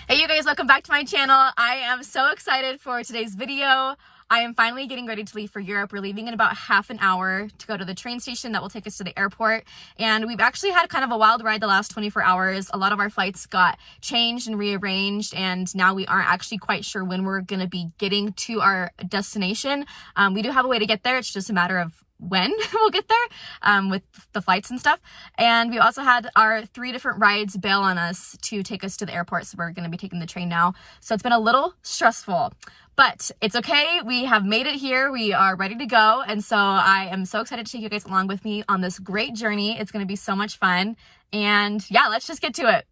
Hey you guys, welcome back to my channel. I am so excited for today's video. I am finally getting ready to leave for Europe. We're leaving in about half an hour to go to the train station that will take us to the airport. And we've actually had kind of a wild ride the last 24 hours. A lot of our flights got changed and rearranged, and now we aren't actually quite sure when we're going to be getting to our destination. We do have a way to get there. It's just a matter of when we'll get there with the flights and stuff. And we also had our 3 different rides bail on us to take us to the airport, so we're going to be taking the train now. So it's been a little stressful, but it's okay. We have made it here. We are ready to go, and so I am so excited to take you guys along with me on this great journey. It's going to be so much fun, and yeah, let's just get to it.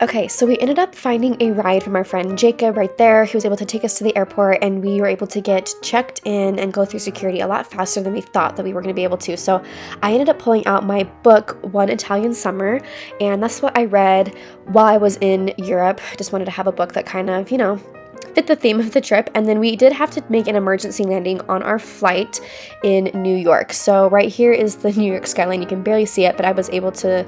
Okay, so we ended up finding a ride from our friend Jacob right there. He was able to take us to the airport, and we were able to get checked in and go through security a lot faster than we thought that we were going to be able to. So I ended up pulling out my book, One Italian Summer, and that's what I read while I was in Europe. Just wanted to have a book that kind of, fit the theme of the trip. And then we did have to make an emergency landing on our flight in New York. So right here is the New York skyline. You can barely see it, but I was able to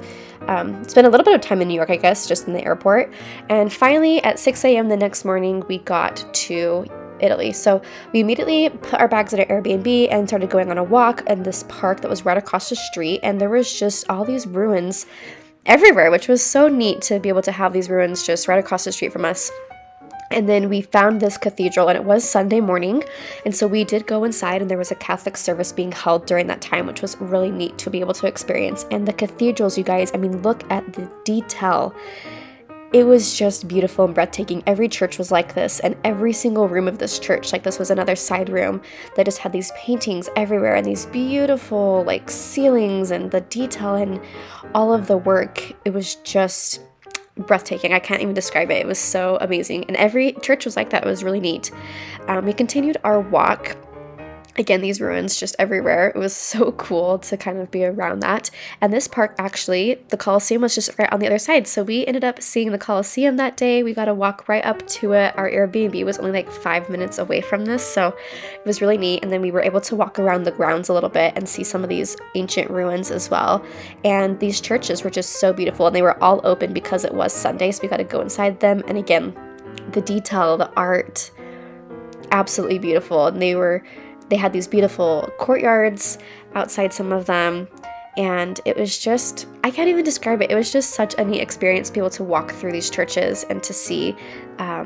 spend a little bit of time in New York, I guess, just in the airport. And finally, at 6 a.m. the next morning, we got to Italy. So we immediately put our bags at an Airbnb and started going on a walk in this park that was right across the street. And there was just all these ruins everywhere, which was so neat to be able to have these ruins just right across the street from us. And then we found this cathedral, and it was Sunday morning, and so we did go inside, and there was a Catholic service being held during that time, which was really neat to be able to experience. And the cathedrals, you guys, I mean, look at the detail. It was just beautiful and breathtaking. Every church was like this, and every single room of this church, like this was another side room that just had these paintings everywhere and these beautiful like ceilings, and the detail and all of the work. It was just breathtaking. I can't even describe it. It was so amazing, and every church was like that. It was really neat. We continued our walk. Again, these ruins just everywhere. It was so cool to kind of be around that. And this park, actually, the Colosseum was just right on the other side. So we ended up seeing the Colosseum that day. We got to walk right up to it. Our Airbnb was only like 5 minutes away from this, so it was really neat. And then we were able to walk around the grounds a little bit and see some of these ancient ruins as well. And these churches were just so beautiful, and they were all open because it was Sunday, so we got to go inside them. And again, the detail, the art, absolutely beautiful. And they had these beautiful courtyards outside some of them, and it was just, I can't even describe it. It was just such a neat experience to be able to walk through these churches and to see all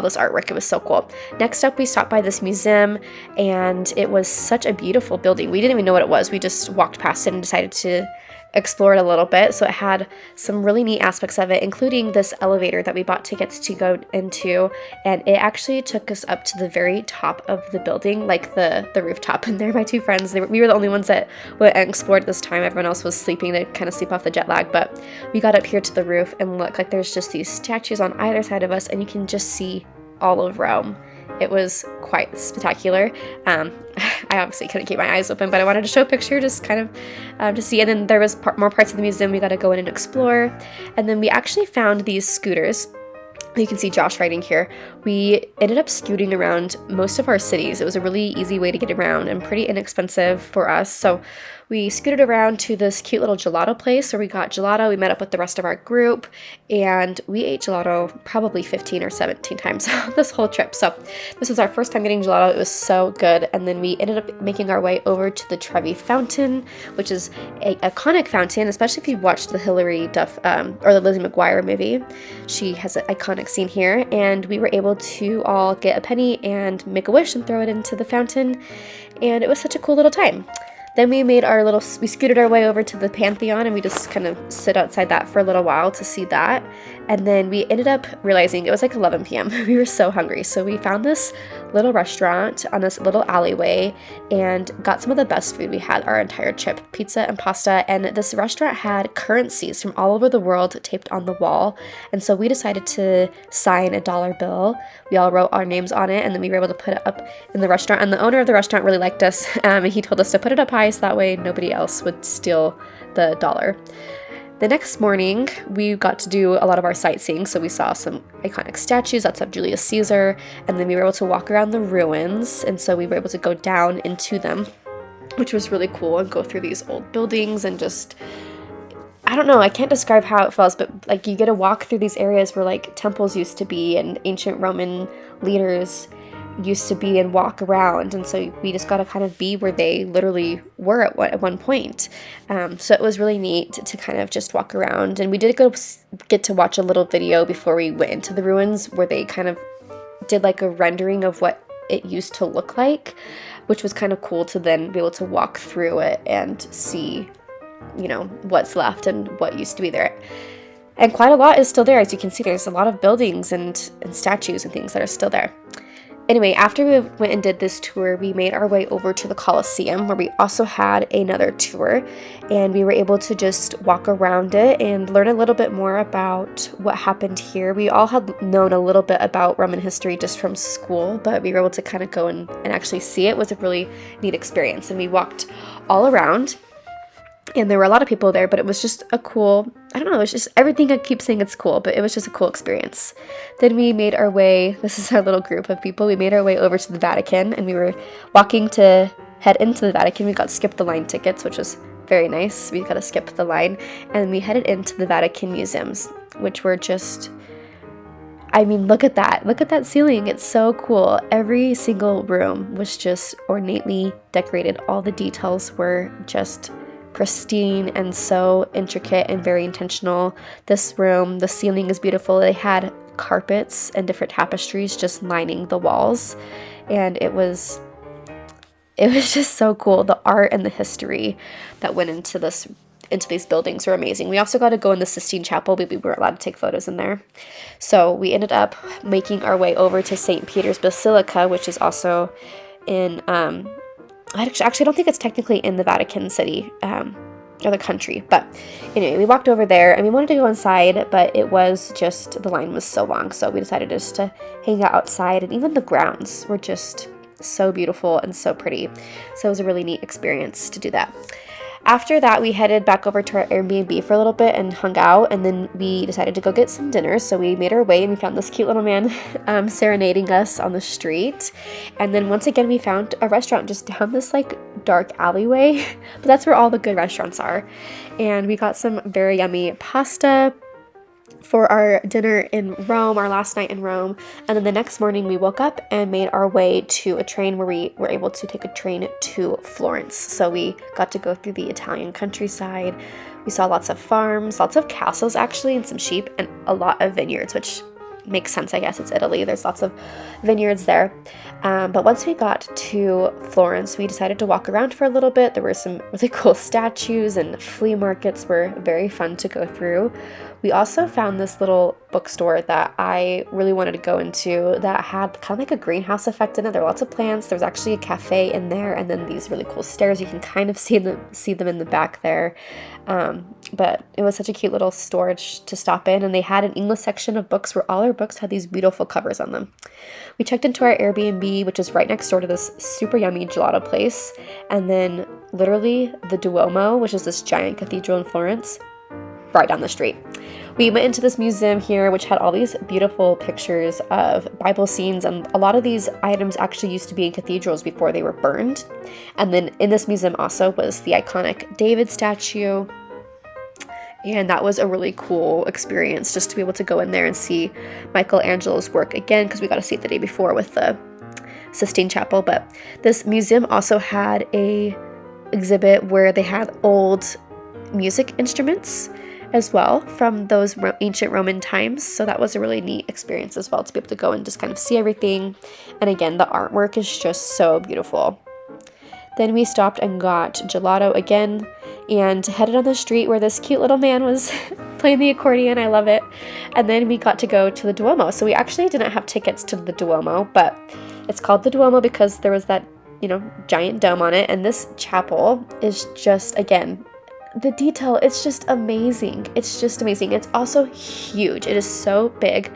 this artwork. It was so cool. Next up, we stopped by this museum, and it was such a beautiful building. We didn't even know what it was. We just walked past it and decided to explore it a little bit. So it had some really neat aspects of it, including this elevator that we bought tickets to go into, and it actually took us up to the very top of the building, like the rooftop. And there, my 2 friends, we were the only ones that went and explored this time. Everyone else was sleeping to kind of sleep off the jet lag, but we got up here to the roof, and look, like there's just these statues on either side of us, and you can just see all of Rome. It was quite spectacular. I obviously couldn't keep my eyes open, but I wanted to show a picture just kind of to see. And then there was more parts of the museum we got to go in and explore. And then we actually found these scooters. You can see Josh riding here. We ended up scooting around most of our cities. It was a really easy way to get around and pretty inexpensive for us. So we scooted around to this cute little gelato place where we got gelato. We met up with the rest of our group, and we ate gelato probably 15 or 17 times this whole trip. So this was our first time getting gelato. It was so good. And then we ended up making our way over to the Trevi Fountain, which is an iconic fountain, especially if you've watched the Hilary Duff or the Lizzie McGuire movie. She has an iconic scene here, and we were able to all get a penny and make a wish and throw it into the fountain, and it was such a cool little time. Then we scooted our way over to the Pantheon, and we just kind of sit outside that for a little while to see that. And then we ended up realizing it was like 11 p.m. We were so hungry. So we found this little restaurant on this little alleyway and got some of the best food we had our entire trip, pizza and pasta. And this restaurant had currencies from all over the world taped on the wall. And so we decided to sign a dollar bill. We all wrote our names on it, and then we were able to put it up in the restaurant. And the owner of the restaurant really liked us, and he told us to put it up high so that way nobody else would steal the dollar. The next morning, we got to do a lot of our sightseeing, so we saw some iconic statues. That's of Julius Caesar, and then we were able to walk around the ruins, and so we were able to go down into them, which was really cool, and go through these old buildings and just I don't know, I can't describe how it feels, but like you get to walk through these areas where like temples used to be and ancient Roman leaders used to be and walk around, and so we just got to kind of be where they literally were at one point. So it was really neat to kind of just walk around, and we did get to watch a little video before we went into the ruins where they kind of did like a rendering of what it used to look like, which was kind of cool to then be able to walk through it and see, you know, what's left and what used to be there. And quite a lot is still there. As you can see, there's a lot of buildings and statues and things that are still there. Anyway, after we went and did this tour, we made our way over to the Colosseum, where we also had another tour, and we were able to just walk around it and learn a little bit more about what happened here. We all had known a little bit about Roman history just from school, but we were able to kind of go and actually see it. It was a really neat experience, and we walked all around. And there were a lot of people there, but it was just a cool, I don't know, it was just everything. I keep saying it's cool, but it was just a cool experience. Then we made our way, this is our little group of people, we made our way over to the Vatican, and we were walking to head into the Vatican. We got skipped the line tickets, which was very nice. We got to skip the line, and we headed into the Vatican museums, which were just, I mean, look at that ceiling. It's so cool. Every single room was just ornately decorated. All the details were just pristine and so intricate and very intentional. This room, the ceiling is beautiful. They had carpets and different tapestries just lining the walls, and it was just so cool. The art and the history that went into these buildings were amazing. We also got to go in the Sistine Chapel, but we weren't allowed to take photos in there. So we ended up making our way over to St. Peter's Basilica, which is also in I actually don't think it's technically in the Vatican City, or the country, but anyway, we walked over there and we wanted to go inside, but it was just, the line was so long, so we decided just to hang out outside, and even the grounds were just so beautiful and so pretty, so it was a really neat experience to do that. After that, we headed back over to our Airbnb for a little bit and hung out, and then we decided to go get some dinner. So we made our way, and we found this cute little man serenading us on the street. And then once again, we found a restaurant just down this like dark alleyway, but that's where all the good restaurants are. And we got some very yummy pasta for our dinner in Rome, our last night in Rome. And then the next morning we woke up and made our way to a train where we were able to take a train to Florence. So we got to go through the Italian countryside. We saw lots of farms, lots of castles actually, and some sheep, and a lot of vineyards, which makes sense, I guess. It's Italy. There's lots of vineyards there. But once we got to Florence, we decided to walk around for a little bit. There were some really cool statues, and flea markets were very fun to go through. We also found this little bookstore that I really wanted to go into that had kind of like a greenhouse effect in it. There were lots of plants. There was actually a cafe in there, and then these really cool stairs. You can kind of see them in the back there. But it was such a cute little storage to stop in, and they had an English section of books where all our books had these beautiful covers on them. We checked into our Airbnb, which is right next door to this super yummy gelato place, and then literally the Duomo, which is this giant cathedral in Florence, right down the street. We went into this museum here, which had all these beautiful pictures of Bible scenes, and a lot of these items actually used to be in cathedrals before they were burned. And then in this museum also was the iconic David statue, and that was a really cool experience just to be able to go in there and see Michelangelo's work again, because we got to see it the day before with the Sistine Chapel. But this museum also had a exhibit where they had old music instruments as well from those ancient Roman times. So that was a really neat experience as well, to be able to go and just kind of see everything. And again, the artwork is just so beautiful. Then we stopped and got gelato again and headed on the street where this cute little man was playing the accordion. I love it. And then we got to go to the Duomo. So we actually didn't have tickets to the Duomo, but it's called the Duomo because there was that, giant dome on it. And this chapel is just, again, the detail, it's just amazing. It's just amazing. It's also huge. It is so big.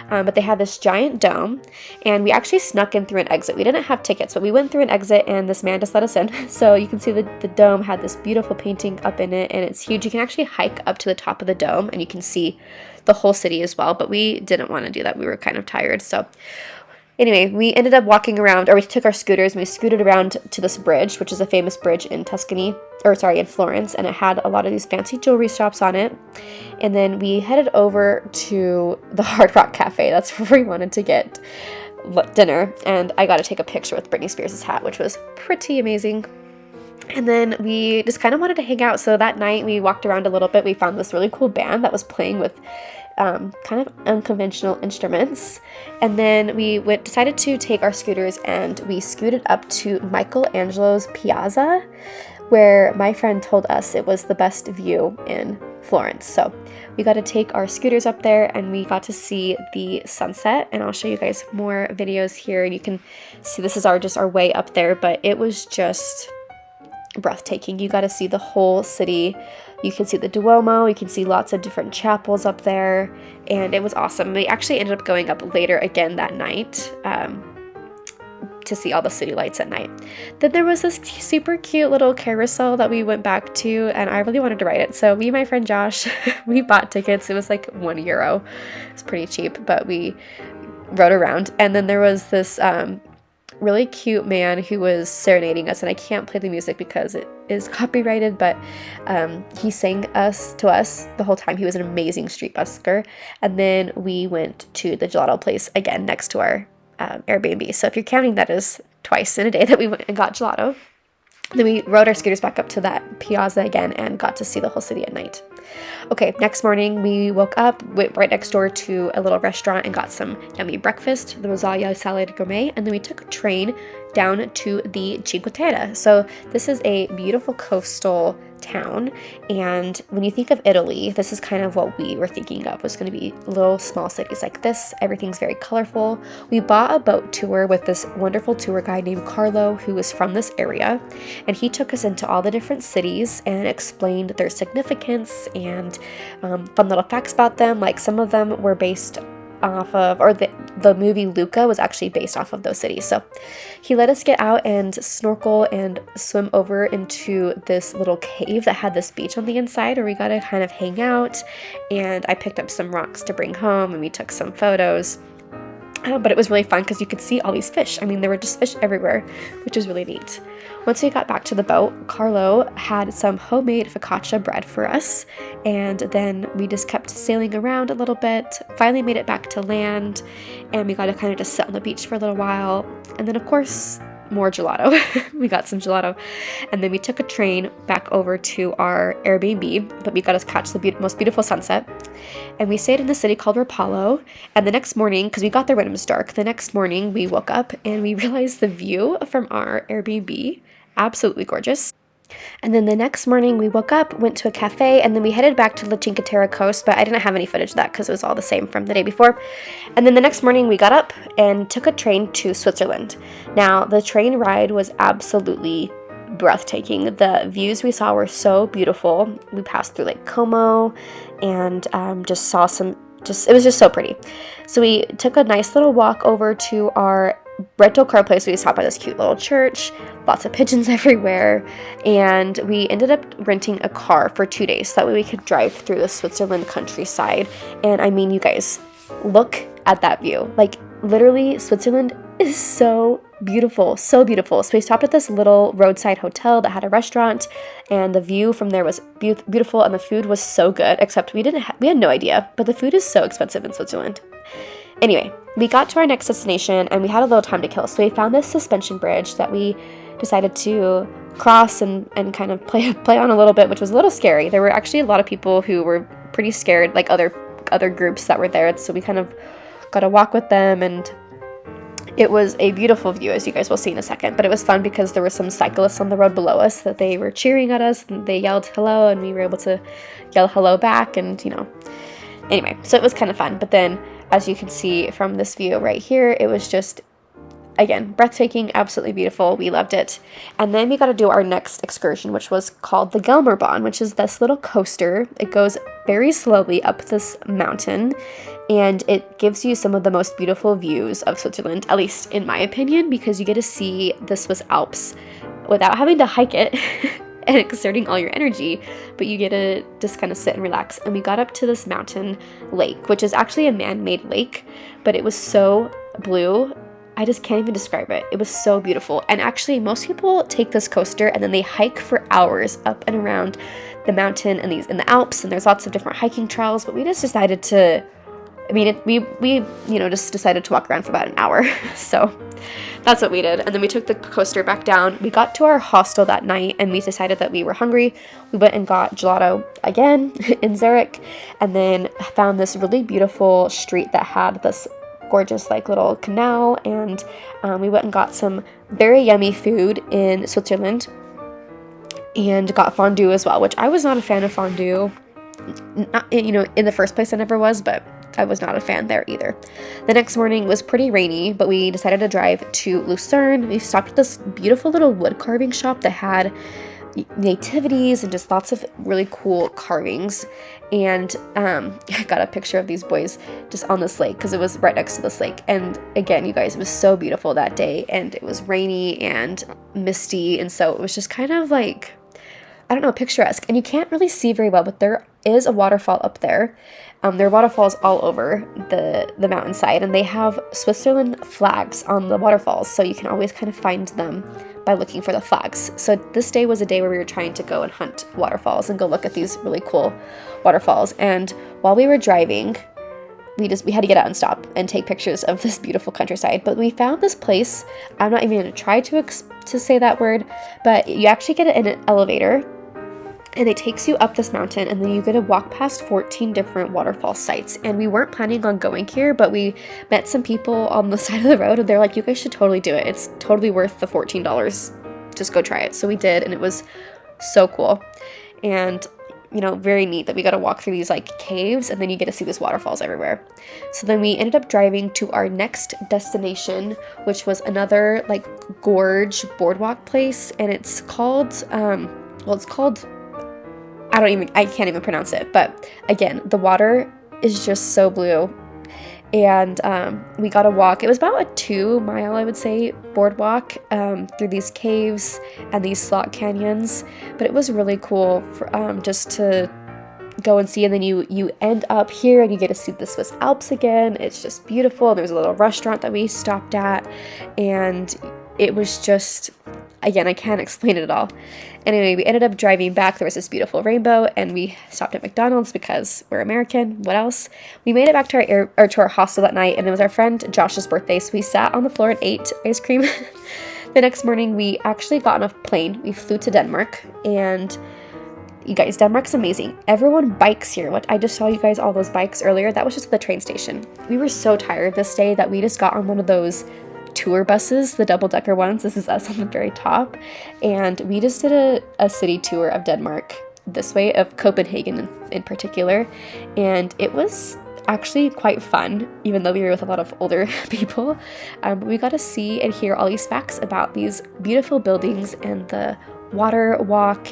But they had this giant dome, and we actually snuck in through an exit. We didn't have tickets, but we went through an exit, and this man just let us in. So you can see the dome had this beautiful painting up in it, and it's huge. You can actually hike up to the top of the dome, and you can see the whole city as well. But we didn't want to do that. We were kind of tired. So Anyway, we ended up walking around, or we took our scooters and we scooted around to this bridge, which is a famous bridge in in Florence, and it had a lot of these fancy jewelry shops on it. And then we headed over to the Hard Rock Cafe. That's where we wanted to get dinner, and I got to take a picture with Britney Spears' hat, which was pretty amazing. And then we just kind of wanted to hang out, so that night we walked around a little bit. We found this really cool band that was playing with kind of unconventional instruments. And then we decided to take our scooters and we scooted up to Michelangelo's Piazza, where my friend told us it was the best view in Florence. So we got to take our scooters up there and we got to see the sunset, and I'll show you guys more videos here. And you can see this is just our way up there, but it was just breathtaking. You got to see the whole city. You can see the Duomo, you can see lots of different chapels up there, and it was awesome. We actually ended up going up later again that night to see all the city lights at night. Then there was this super cute little carousel that we went back to, and I really wanted to ride it. So me and my friend Josh, we bought tickets. It was like €1. It was pretty cheap, but we rode around. And then there was this really cute man who was serenading us, and I can't play the music because it is copyrighted, but he sang to us the whole time. He was an amazing street busker. And then we went to the gelato place again next to our Airbnb. So if you're counting, that is twice in a day that we went and got gelato. Then we rode our scooters back up to that piazza again and got to see the whole city at night. Okay, next morning we woke up, went right next door to a little restaurant and got some yummy breakfast, the Rosalia Salad Gourmet, and then we took a train down to the Cinque Terre. So this is a beautiful coastal town, and when you think of Italy, this is kind of what we were thinking of, was going to be little small cities like this. Everything's very colorful. We bought a boat tour with this wonderful tour guide named Carlo, who was from this area, and he took us into all the different cities and explained their significance and fun little facts about them. Like some of them were based off of, or the movie Luca was actually based off of those cities. So he let us get out and snorkel and swim over into this little cave that had this beach on the inside where we got to kind of hang out, and I picked up some rocks to bring home and we took some photos. But it was really fun because you could see all these fish. I mean, there were just fish everywhere, which was really neat. Once we got back to the boat, Carlo had some homemade focaccia bread for us, and then we just kept sailing around a little bit, finally made it back to land, and we got to kind of just sit on the beach for a little while. And then, of course, more gelato. We got some gelato, and then we took a train back over to our Airbnb, but we got to catch the most beautiful sunset, and we stayed in a city called Rapallo. And the next morning, because we got there when it was dark, the next morning we woke up and we realized the view from our Airbnb, absolutely gorgeous. And then the next morning we woke up, went to a cafe, and then we headed back to the Cinque Terre coast, but I didn't have any footage of that because it was all the same from the day before. And then the next morning we got up and took a train to Switzerland. Now, the train ride was absolutely breathtaking. The views we saw were so beautiful. We passed through Lake Como and just saw it was just so pretty. So we took a nice little walk over to our rental car place. We stopped by this cute little church, lots of pigeons everywhere, and we ended up renting a car for 2 days so that way we could drive through the Switzerland countryside. And I mean, you guys, look at that view. Like, literally, Switzerland is so beautiful, so beautiful. So we stopped at this little roadside hotel that had a restaurant, and the view from there was beautiful, and the food was so good, except we had no idea, but the food is so expensive in Switzerland. Anyway, we got to our next destination and we had a little time to kill. So we found this suspension bridge that we decided to cross and kind of play on a little bit, which was a little scary. There were actually a lot of people who were pretty scared, like other groups that were there. So we kind of got to walk with them, and it was a beautiful view, as you guys will see in a second. But it was fun because there were some cyclists on the road below us that they were cheering at us, and they yelled hello, and we were able to yell hello back, and anyway, so it was kind of fun. But then, as you can see from this view right here, it was just, again, breathtaking, absolutely beautiful. We loved it. And then we got to do our next excursion, which was called the Gelmerbahn, which is this little coaster. It goes very slowly up this mountain, and it gives you some of the most beautiful views of Switzerland, at least in my opinion, because you get to see the Swiss Alps without having to hike it and exerting all your energy, but you get to just kind of sit and relax. And we got up to this mountain lake, which is actually a man-made lake, but it was so blue. I just can't even describe it. It was so beautiful. And actually, most people take this coaster and then they hike for hours up and around the mountain and in the Alps, and there's lots of different hiking trails, but we just decided to, we just decided to walk around for about an hour. So that's what we did. And then we took the coaster back down. We got to our hostel that night and we decided that we were hungry. We went and got gelato again in Zurich, and then found this really beautiful street that had this gorgeous like little canal, and we went and got some very yummy food in Switzerland and got fondue as well, which I was not a fan of fondue. Not, in the first place I never was, but I was not a fan there either. The next morning was pretty rainy, but we decided to drive to Lucerne. We stopped at this beautiful little wood carving shop that had nativities and just lots of really cool carvings. And I got a picture of these boys just on this lake because it was right next to this lake. And again, you guys, it was so beautiful that day, and it was rainy and misty, and so it was just kind of like, I don't know, picturesque. And you can't really see very well, but there is a waterfall up there. There are waterfalls all over the mountainside, and they have Switzerland flags on the waterfalls, so you can always kind of find them by looking for the flags. So this day was a day where we were trying to go and hunt waterfalls and go look at these really cool waterfalls. And while we were driving, we had to get out and stop and take pictures of this beautiful countryside. But we found this place. I'm not even going to try to say that word, but you actually get in an elevator, and it takes you up this mountain, and then you get to walk past 14 different waterfall sites. And we weren't planning on going here, but we met some people on the side of the road, and they're like, you guys should totally do it. It's totally worth the $14. Just go try it. So we did, and it was so cool. And very neat that we got to walk through these like caves, and then you get to see these waterfalls everywhere. So then we ended up driving to our next destination, which was another like gorge boardwalk place, and it's called I can't even pronounce it, but again, the water is just so blue. And we got to walk. It was about a 2-mile, I would say, boardwalk through these caves and these slot canyons. But it was really cool for, just to go and see. And then you end up here and you get to see the Swiss Alps again. It's just beautiful. There's a little restaurant that we stopped at, and it was just, again, I can't explain it at all. Anyway, we ended up driving back. There was this beautiful rainbow, and we stopped at McDonald's because we're American. What else? We made it back to our hostel that night, and it was our friend Josh's birthday, so we sat on the floor and ate ice cream. The next morning, we actually got on a plane. We flew to Denmark, and you guys, Denmark's amazing. Everyone bikes here. I just saw you guys all those bikes earlier. That was just at the train station. We were so tired this day that we just got on one of those tour buses, the double-decker ones. This is us on the very top, and we just did a city tour of Denmark this way, of Copenhagen in particular, and it was actually quite fun, even though we were with a lot of older people. We got to see and hear all these facts about these beautiful buildings and the water walk,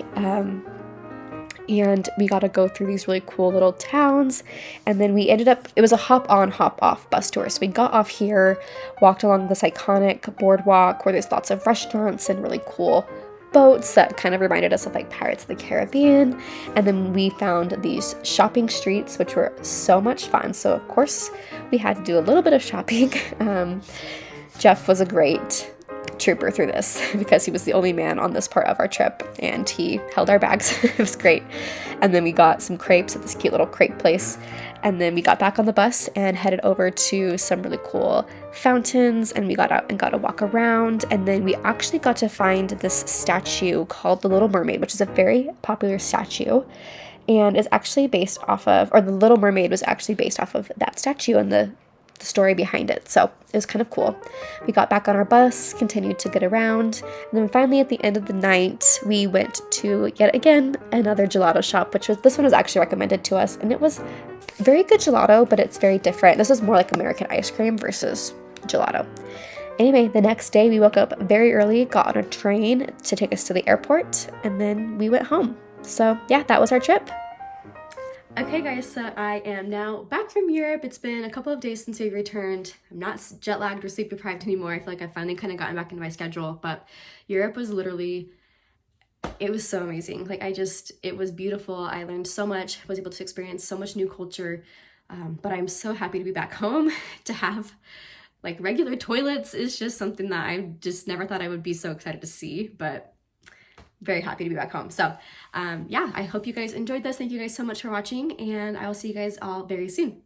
and we got to go through these really cool little towns. And then we ended up, it was a hop on, hop off bus tour. So we got off here, walked along this iconic boardwalk where there's lots of restaurants and really cool boats that kind of reminded us of like Pirates of the Caribbean. And then we found these shopping streets, which were so much fun. So of course we had to do a little bit of shopping. Jeff was a great trooper through this because he was the only man on this part of our trip, and he held our bags. It was great. And then we got some crepes at this cute little crepe place, and then we got back on the bus and headed over to some really cool fountains, and we got out and got to walk around. And then we actually got to find this statue called the Little Mermaid, which is a very popular statue, and is actually based off of, or the Little Mermaid was actually based off of that statue and the story behind it. So it was kind of cool. We got back on our bus, continued to get around, and then finally at the end of the night we went to yet again another gelato shop, which was, this one was actually recommended to us, and it was very good gelato, but it's very different. This is more like American ice cream versus gelato. Anyway, the next day we woke up very early, got on a train to take us to the airport, and then we went home. So yeah, that was our trip. Okay guys, so I am now back from Europe. It's been a couple of days since we returned. I'm not jet lagged or sleep deprived anymore. I feel like I finally kind of gotten back into my schedule, but Europe was literally, it was so amazing. Like it was beautiful. I learned so much, was able to experience so much new culture, but I'm so happy to be back home, to have like regular toilets is just something that I just never thought I would be so excited to see, but very happy to be back home. So yeah, I hope you guys enjoyed this. Thank you guys so much for watching, and I will see you guys all very soon.